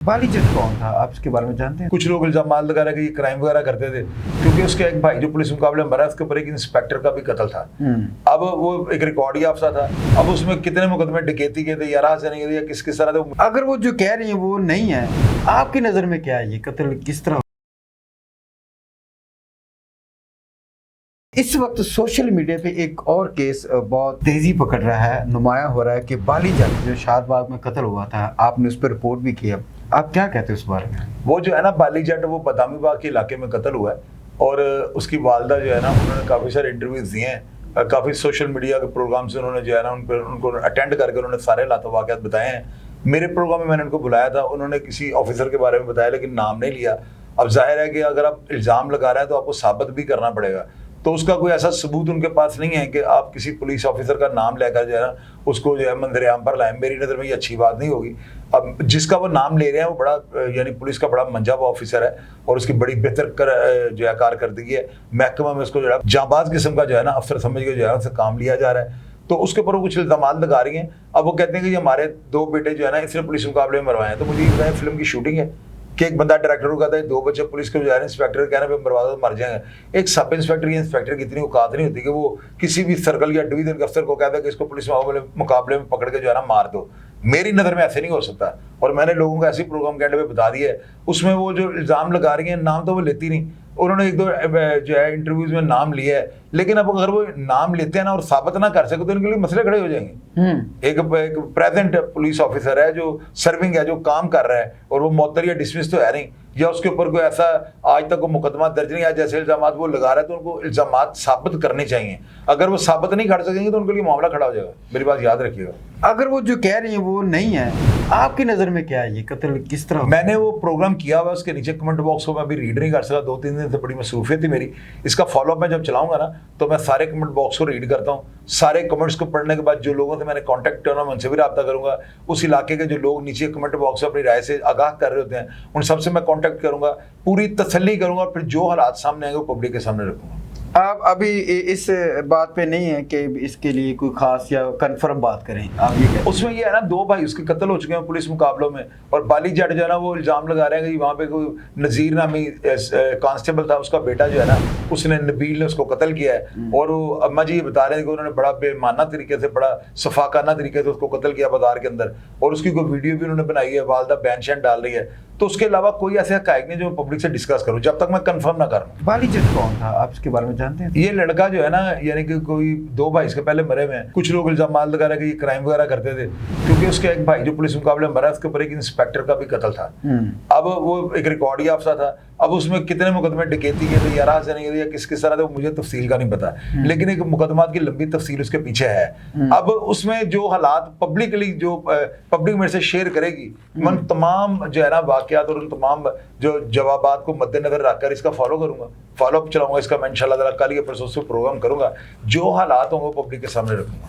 बाली जट कौन था, आप इसके बारे में जानते हैं? कुछ लोग इल्जाम लगा रहे कि ये क्राइम वगैरह करते थे, क्योंकि उसके एक भाई जो पुलिस मुकाबले में मरा, उसके ऊपर एक इंस्पेक्टर का भी कत्ल था। अब वो एक रिकॉर्ड अफसर था, अब उसमें कितने मुकदमे डकैती के थे या राह से नहीं थे या किस तरह थे। अगर वो जो कह रही है वो नहीं है, आपकी नजर में क्या है, ये कत्ल किस तरह? इस वक्त सोशल मीडिया पे एक और केस बहुत तेजी पकड़ रहा है, नुमाया हो रहा है कि बाली जट जो शादबाग में कत्ल हुआ था, आपने उस पर रिपोर्ट भी किया, आप क्या कहते हैं उस बारे में? वो जो है ना बाली जट, वो बदामी बाग के इलाके में कत्ल हुआ है और उसकी वालदा जो है ना, उन्होंने काफ़ी सारे इंटरव्यूज दिए हैं, काफ़ी सोशल मीडिया के प्रोग्राम से उन्होंने जो है ना उनको अटेंड करके उन्होंने सारे हालात वाक़यात बताए हैं। मेरे प्रोग्राम में मैंने उनको बुलाया था, उन्होंने किसी ऑफिसर के बारे में बताया लेकिन नाम नहीं लिया। अब जाहिर है कि अगर आप इल्ज़ाम लगा रहे हैं तो आपको साबित भी करना पड़ेगा, तो उसका कोई ऐसा सबूत उनके पास नहीं है कि आप किसी पुलिस ऑफिसर का नाम लेकर जो है ना उसको जो है मंजर-ए-आम पर लाएं। मेरी नज़र में ये अच्छी बात नहीं होगी। अब जिसका वो नाम ले रहे हैं वो बड़ा यानी पुलिस का बड़ा मंजा हुआ ऑफिसर है और उसकी बड़ी बेहतर जो है कारकर्दगी है। महकमा में उसको जो है जांबाज किस्म का जो है ना अफसर समझ के जो है उससे काम लिया जा रहा है, तो उसके ऊपर वो कुछ इल्जाम लगा रही हैं। अब वो कहते हैं कि ये हमारे 2 बेटे जो है ना इसने पुलिस मुकाबले में मरवाए हैं। तो मुझे ये फिल्म की शूटिंग है कि एक बंदा डायरेक्टर को कहता है 2 बच्चे पुलिस के जो है इंस्पेक्टर कहने पे मरवा दो, मर जाएंगे। एक सब इंस्पेक्टर या इंस्पेक्टर की इतनी औकात नहीं होती कि वो किसी भी सर्कल या डिवीजन के अफसर को कहता है कि इसको पुलिस मुकाबले में पकड़ के जो है ना मार दो। मेरी नज़र में ऐसे नहीं हो सकता और मैंने लोगों को ऐसे प्रोग्राम के एंड पे बता दिया है। उसमें वो जो इल्ज़ाम लगा रही हैं, नाम तो वो लेती नहीं, उन्होंने 1-2 जो है इंटरव्यूज में नाम लिया है, लेकिन अब अगर वो नाम लेते हैं ना और साबित ना कर सके तो उनके लिए मसले खड़े हो जाएंगे। एक प्रेजेंट पुलिस ऑफिसर है जो सर्विंग है, जो काम कर रहा है और वो मुअत्तल या डिसमिस तो है नहीं, या उसके ऊपर कोई ऐसा आज तक वो मुकदमा दर्ज नहीं, या जैसे इल्जाम वो लगा रहा है तो उनको इल्जाम साबित करने चाहिए। अगर वो साबित नहीं कर सकेंगे तो उनके लिए मामला खड़ा हो जाएगा। मेरी बात याद रखिएगा। अगर वो जो कह रही है वो नहीं है, आपकी नज़र में क्या है, ये कत्ल किस तरह? मैंने वो प्रोग्राम किया हुआ, उसके नीचे कमेंट बॉक्स को मैं अभी रीड नहीं कर सका, 2-3 दिन से बड़ी मसरूफियत थी मेरी। इसका फॉलोअप मैं जब चलाऊंगा ना तो मैं सारे कमेंट बॉक्स को रीड करता हूँ। सारे कमेंट्स को पढ़ने के बाद जो लोगों से मैंने कॉन्टैक्ट करना, मैं उनसे भी रब्ता करूँगा। उस इलाके के जो लोग नीचे कमेंट बॉक्स में अपनी राय से आगाह कर रहे होते हैं उन सबसे मैं कॉन्टैक्ट करूँगा, पूरी तसल्ली करूँगा और फिर जो हालात सामने आएंगे वो पब्लिक के सामने रखूँगा। आप अभी इस बात पे नहीं है कि इसके लिए कोई खास या कंफर्म बात करें, आप ये कहते हैं? उसमें ये है ना 2 भाई उसके कत्ल हो चुके हैं पुलिस मुकाबलों में, और बाली जट जो है ना वो इल्जाम लगा रहे हैं कि वहाँ पे कोई नज़ीर नामी कांस्टेबल था, उसका बेटा जो है ना उसने नबील ने उसको कत्ल किया है। और वो अम्मा जी ये बता रहे हैं कि उन्होंने बड़ा बेमाना तरीके से, बड़ा सफाकाना तरीके से उसको कत्ल किया बाजार के अंदर, और उसकी कोई वीडियो भी उन्होंने बनाई है, वालदा बैन शैन डाल रही है। तो उसके अलावा कोई ऐसे हक़ाइक़ नहीं जो मैं पब्लिक से डिस्कस करूं जब तक मैं कंफर्म ना करूं। बाली जट कौन था, आप इसके बारे में जानते हैं? ये लड़का जो है ना, यानी कि कोई 2 भाई इसके पहले मरे हुए हैं। कुछ लोग इल्जाम लगा रहे हैं कि ये क्राइम वगैरह करते थे, क्योंकि उसके एक भाई जो पुलिस मुकाबले में मरा, उसके ऊपर एक इंस्पेक्टर का भी कत्ल था। अब वो एक रिकॉर्ड अफसर था, अब उसमें कितने मुकदमे डकैती के थे या राह से नहीं थे या किस तरह थे, मुझे तफसील का नहीं पता, लेकिन एक मुकदमात की लंबी तफसील उसके पीछे है। अब उसमें जो हालात पब्लिकली जो पब्लिक मेरे से शेयर करेगी, मैं तमाम जो है ना वाकयात और उन तमाम जो जवाबात को मद्देनजर रखकर इसका फॉलो करूंगा, फॉलोअप चलाऊंगा इसका। मैं इंशाल्लाह ताला कल या परसों से प्रोग्राम करूंगा, जो हालात होंगे पब्लिक के सामने रखूंगा।